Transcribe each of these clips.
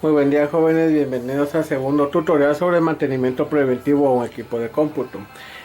Muy buen día, jóvenes, bienvenidos al segundo tutorial sobre mantenimiento preventivo a un equipo de cómputo.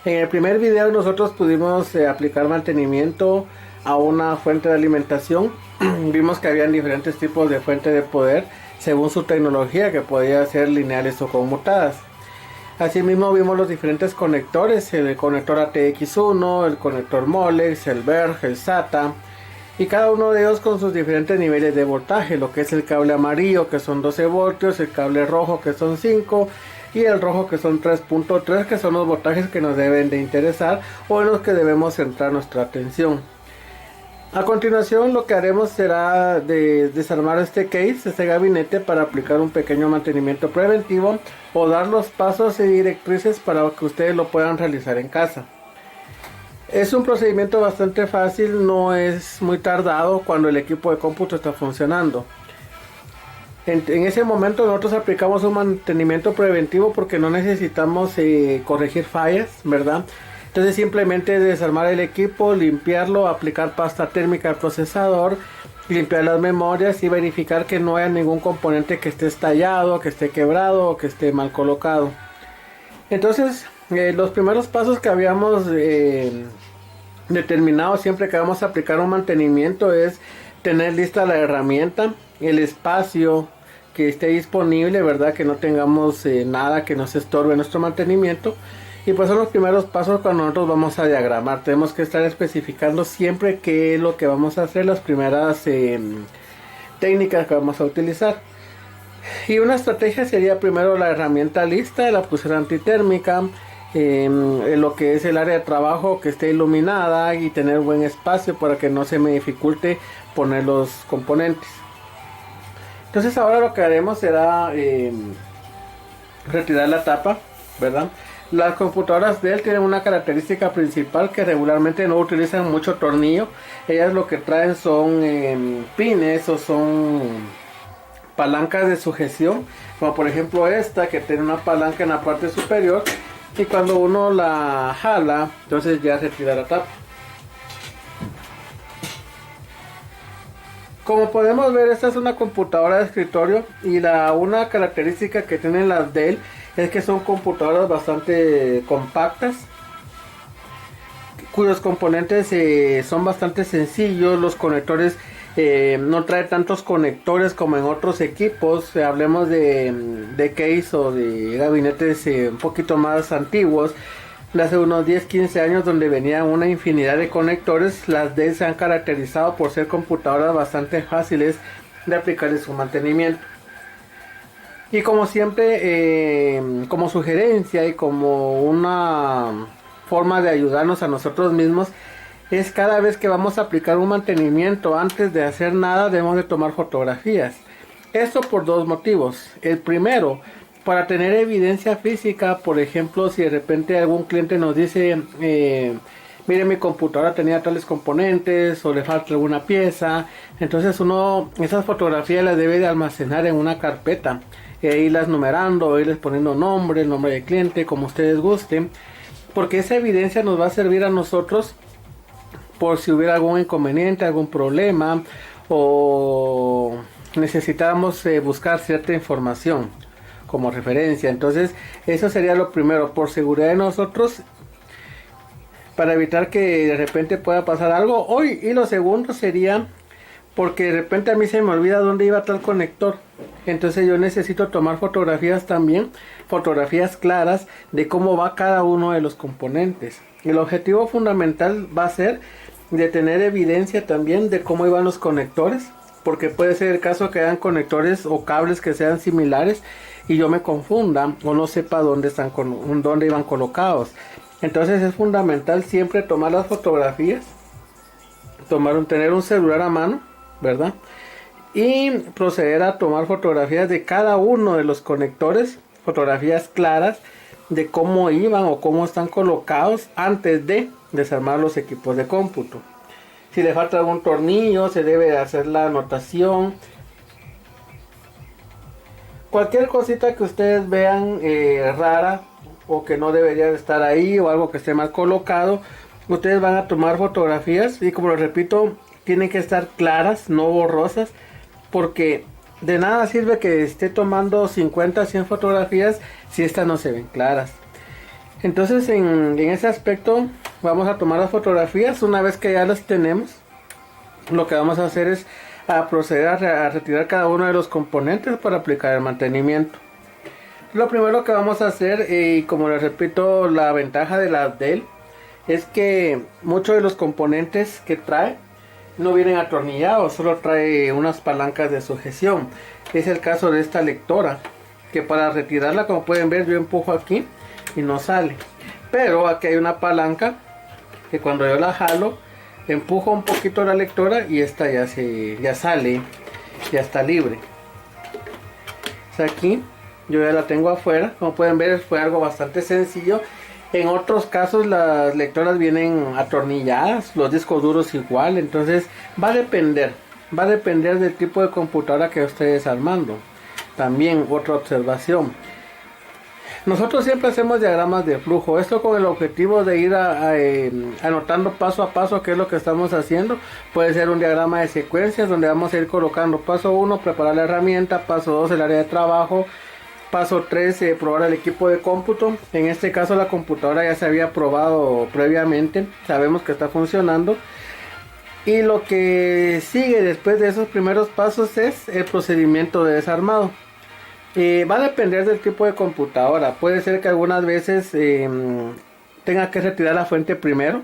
En el primer video nosotros pudimos aplicar mantenimiento a una fuente de alimentación. Vimos que habían diferentes tipos de fuente de poder según su tecnología, que podía ser lineales o conmutadas. Asimismo vimos los diferentes conectores, el conector ATX1, el conector Molex, el Berg, el SATA, y cada uno de ellos con sus diferentes niveles de voltaje, lo que es el cable amarillo que son 12 voltios, el cable rojo que son 5 y el rojo que son 3.3, que son los voltajes que nos deben de interesar o en los que debemos centrar nuestra atención. A continuación lo que haremos será de desarmar este case, este gabinete, para aplicar un pequeño mantenimiento preventivo o dar los pasos y directrices para que ustedes lo puedan realizar en casa. Es un procedimiento bastante fácil, no es muy tardado cuando el equipo de cómputo está funcionando. En ese momento nosotros aplicamos un mantenimiento preventivo porque no necesitamos corregir fallas, ¿verdad? Entonces simplemente desarmar el equipo, limpiarlo, aplicar pasta térmica al procesador, limpiar las memorias y verificar que no haya ningún componente que esté estallado, que esté quebrado o que esté mal colocado. Entonces los primeros pasos que habíamos determinado siempre que vamos a aplicar un mantenimiento es tener lista la herramienta, el espacio que esté disponible, verdad, que no tengamos nada que nos estorbe nuestro mantenimiento. Y pues son los primeros pasos cuando nosotros vamos a diagramar. Tenemos que estar especificando siempre qué es lo que vamos a hacer, las primeras técnicas que vamos a utilizar. Y una estrategia sería primero la herramienta lista, la pulsera antitérmica, lo que es el área de trabajo que esté iluminada y tener buen espacio para que no se me dificulte poner los componentes. Entonces ahora lo que haremos será retirar la tapa, ¿verdad? Las computadoras Dell tienen una característica principal, que regularmente no utilizan mucho tornillo. Ellas lo que traen son pines o son palancas de sujeción, como por ejemplo esta que tiene una palanca en la parte superior, y cuando uno la jala entonces ya retira la tapa. Como podemos ver, esta es una computadora de escritorio y una característica que tienen las Dell es que son computadoras bastante compactas, cuyos componentes son bastante sencillos. Los conectores no trae tantos conectores como en otros equipos. Hablemos de case o de gabinetes un poquito más antiguos, de hace unos 10-15 años, donde venían una infinidad de conectores. Las Dell se han caracterizado por ser computadoras bastante fáciles de aplicar en su mantenimiento. Y como siempre, como sugerencia y como una forma de ayudarnos a nosotros mismos, es cada vez que vamos a aplicar un mantenimiento, antes de hacer nada debemos de tomar fotografías. Esto por dos motivos. El primero, para tener evidencia física. Por ejemplo, si de repente algún cliente nos dice, mire, mi computadora tenía tales componentes o le falta alguna pieza, entonces uno esas fotografías las debe de almacenar en una carpeta, irlas numerando, irles poniendo nombre, el nombre del cliente, como ustedes gusten, porque esa evidencia nos va a servir a nosotros por si hubiera algún inconveniente, algún problema o necesitamos buscar cierta información como referencia. Entonces eso sería lo primero, por seguridad de nosotros, para evitar que de repente pueda pasar algo hoy. Y lo segundo sería porque de repente a mí se me olvida dónde iba tal conector, entonces yo necesito tomar fotografías también, fotografías claras de cómo va cada uno de los componentes. El objetivo fundamental va a ser de tener evidencia también de cómo iban los conectores, porque puede ser el caso que hayan conectores o cables que sean similares y yo me confunda o no sepa dónde iban colocados. Entonces es fundamental siempre tomar las fotografías, tener un celular a mano, ¿verdad? Y proceder a tomar fotografías de cada uno de los conectores, fotografías claras de cómo iban o cómo están colocados antes de desarmar los equipos de cómputo. Si le falta algún tornillo, se debe hacer la anotación. Cualquier cosita que ustedes vean rara o que no debería de estar ahí, o algo que esté mal colocado, ustedes van a tomar fotografías y, como les repito, tienen que estar claras, no borrosas, porque de nada sirve que esté tomando 50, 100 fotografías si estas no se ven claras. Entonces en ese aspecto vamos a tomar las fotografías. Una vez que ya las tenemos, lo que vamos a hacer es proceder a retirar cada uno de los componentes para aplicar el mantenimiento. Lo primero que vamos a hacer, y como les repito, la ventaja de la Dell es que muchos de los componentes que trae no vienen atornillados, solo trae unas palancas de sujeción. Es el caso de esta lectora, que para retirarla, como pueden ver, yo empujo aquí y no sale. Pero aquí hay una palanca que cuando yo la jalo, empujo un poquito la lectora y esta ya sale, ya está libre. Aquí yo ya la tengo afuera. Como pueden ver, fue algo bastante sencillo. En otros casos las lectoras vienen atornilladas, los discos duros igual. Entonces va a depender del tipo de computadora que estés armando. También otra observación: nosotros siempre hacemos diagramas de flujo, esto con el objetivo de ir anotando paso a paso qué es lo que estamos haciendo. Puede ser un diagrama de secuencias donde vamos a ir colocando paso 1, preparar la herramienta, paso 2, el área de trabajo, paso 3, probar el equipo de cómputo. En este caso la computadora ya se había probado previamente, sabemos que está funcionando. Y lo que sigue después de esos primeros pasos es el procedimiento de desarmado. Va a depender del tipo de computadora. Puede ser que algunas veces tenga que retirar la fuente primero.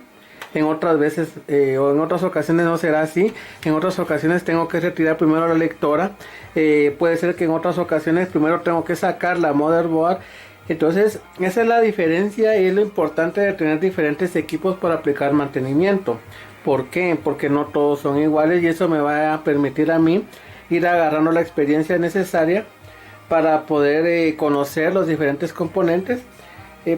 En otras veces o en otras ocasiones no será así. En otras ocasiones tengo que retirar primero la lectora. Puede ser que en otras ocasiones primero tengo que sacar la motherboard. Entonces esa es la diferencia y es lo importante de tener diferentes equipos para aplicar mantenimiento. ¿Por qué? Porque no todos son iguales y eso me va a permitir a mí ir agarrando la experiencia necesaria para poder conocer los diferentes componentes.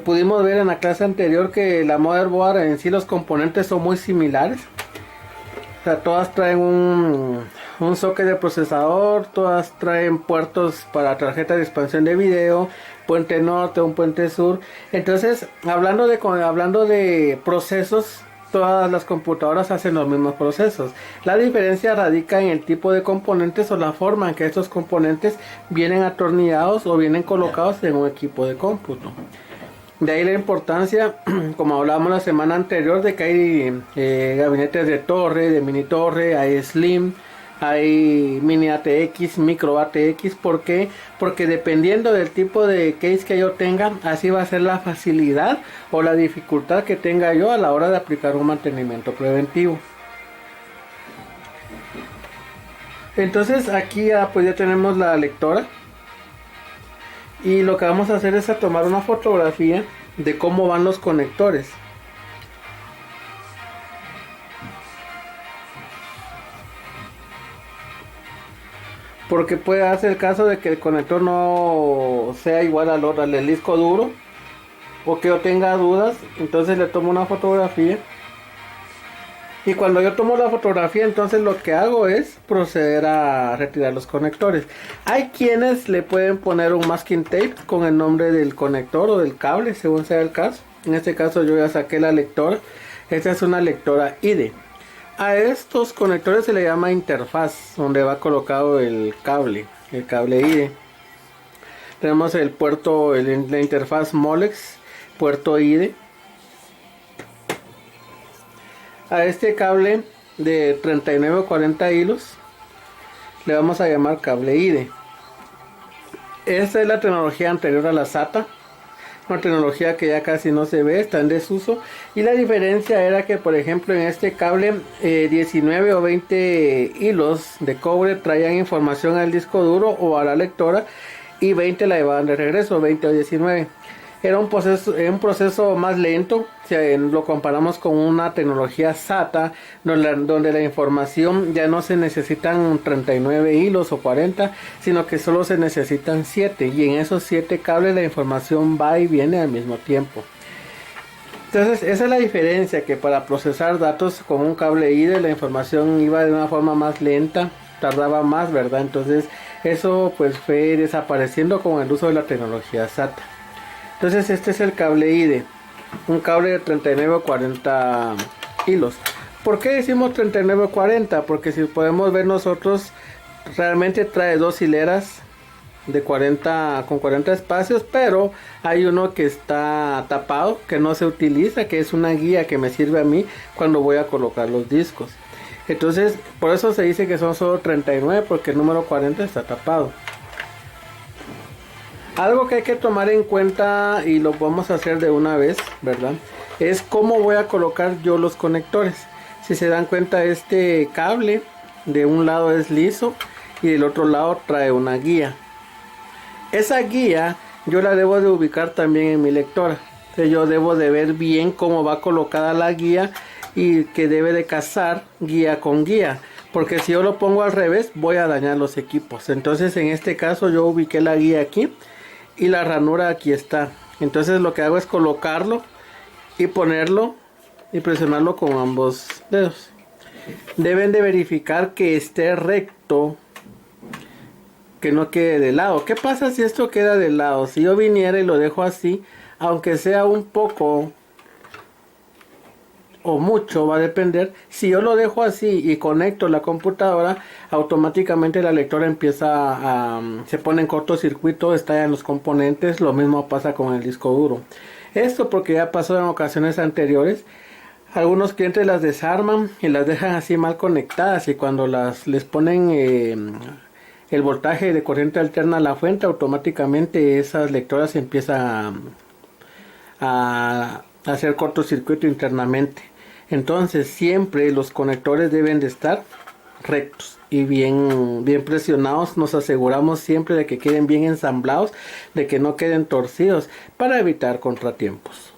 Pudimos ver en la clase anterior que la motherboard en sí, los componentes son muy similares. O sea, todas traen un socket de procesador, todas traen puertos para tarjeta de expansión de video, puente norte, un puente sur. Entonces, hablando de procesos, todas las computadoras hacen los mismos procesos. La diferencia radica en el tipo de componentes o la forma en que estos componentes vienen atornillados o vienen colocados en un equipo de cómputo. De ahí la importancia, como hablábamos la semana anterior, de que hay gabinetes de torre, de mini torre, hay slim, hay mini ATX, micro ATX. ¿Por qué? Porque dependiendo del tipo de case que yo tenga, así va a ser la facilidad o la dificultad que tenga yo a la hora de aplicar un mantenimiento preventivo. Entonces aquí pues ya tenemos la lectora. Y lo que vamos a hacer es tomar una fotografía de cómo van los conectores. Porque puede darse el caso de que el conector no sea igual al del disco duro, o que yo tenga dudas. Entonces le tomo una fotografía. Y cuando yo tomo la fotografía, entonces lo que hago es proceder a retirar los conectores. Hay quienes le pueden poner un masking tape con el nombre del conector o del cable, según sea el caso. En este caso yo ya saqué la lectora. Esta es una lectora IDE. A estos conectores se le llama interfaz, donde va colocado el cable IDE. Tenemos el puerto, la interfaz Molex, puerto IDE. A este cable de 39 o 40 hilos le vamos a llamar cable IDE. Esta es la tecnología anterior a la SATA, una tecnología que ya casi no se ve, está en desuso. Y la diferencia era que, por ejemplo, en este cable 19 o 20 hilos de cobre traían información al disco duro o a la lectora, y 20 la llevaban de regreso, 20 o 19. Era un proceso más lento si lo comparamos con una tecnología SATA, donde la información ya no se necesitan 39 hilos o 40, sino que solo se necesitan 7, y en esos 7 cables la información va y viene al mismo tiempo. Entonces esa es la diferencia, que para procesar datos con un cable IDE la información iba de una forma más lenta, tardaba más, ¿verdad? Entonces eso pues fue desapareciendo con el uso de la tecnología SATA. Entonces este es el cable IDE, un cable de 39 o 40 hilos. ¿Por qué decimos 39 o 40? Porque si podemos ver nosotros, realmente trae dos hileras de 40 con 40 espacios, pero hay uno que está tapado, que no se utiliza, que es una guía que me sirve a mí cuando voy a colocar los discos. Entonces, por eso se dice que son solo 39, porque el número 40 está tapado. Algo que hay que tomar en cuenta, y lo vamos a hacer de una vez, ¿verdad? Es cómo voy a colocar yo los conectores. Si se dan cuenta, este cable de un lado es liso y del otro lado trae una guía. Esa guía yo la debo de ubicar también en mi lectora. Entonces yo debo de ver bien cómo va colocada la guía y que debe de casar guía con guía. Porque si yo lo pongo al revés, voy a dañar los equipos. Entonces en este caso yo ubiqué la guía aquí y la ranura aquí está. Entonces lo que hago es colocarlo y ponerlo y presionarlo con ambos dedos. Deben de verificar que esté recto, que no quede de lado. ¿Qué pasa si esto queda de lado? Si yo viniera y lo dejo así, aunque sea un poco o mucho, va a depender. Si yo lo dejo así y conecto la computadora, automáticamente la lectora empieza a se pone en cortocircuito, estallan los componentes. Lo mismo pasa con el disco duro. Esto porque ya pasó en ocasiones anteriores. Algunos clientes las desarman y las dejan así mal conectadas, y cuando les ponen el voltaje de corriente alterna a la fuente, automáticamente esas lectoras empiezan a hacer cortocircuito internamente. Entonces siempre los conectores deben de estar rectos y bien presionados. Nos aseguramos siempre de que queden bien ensamblados, de que no queden torcidos, para evitar contratiempos.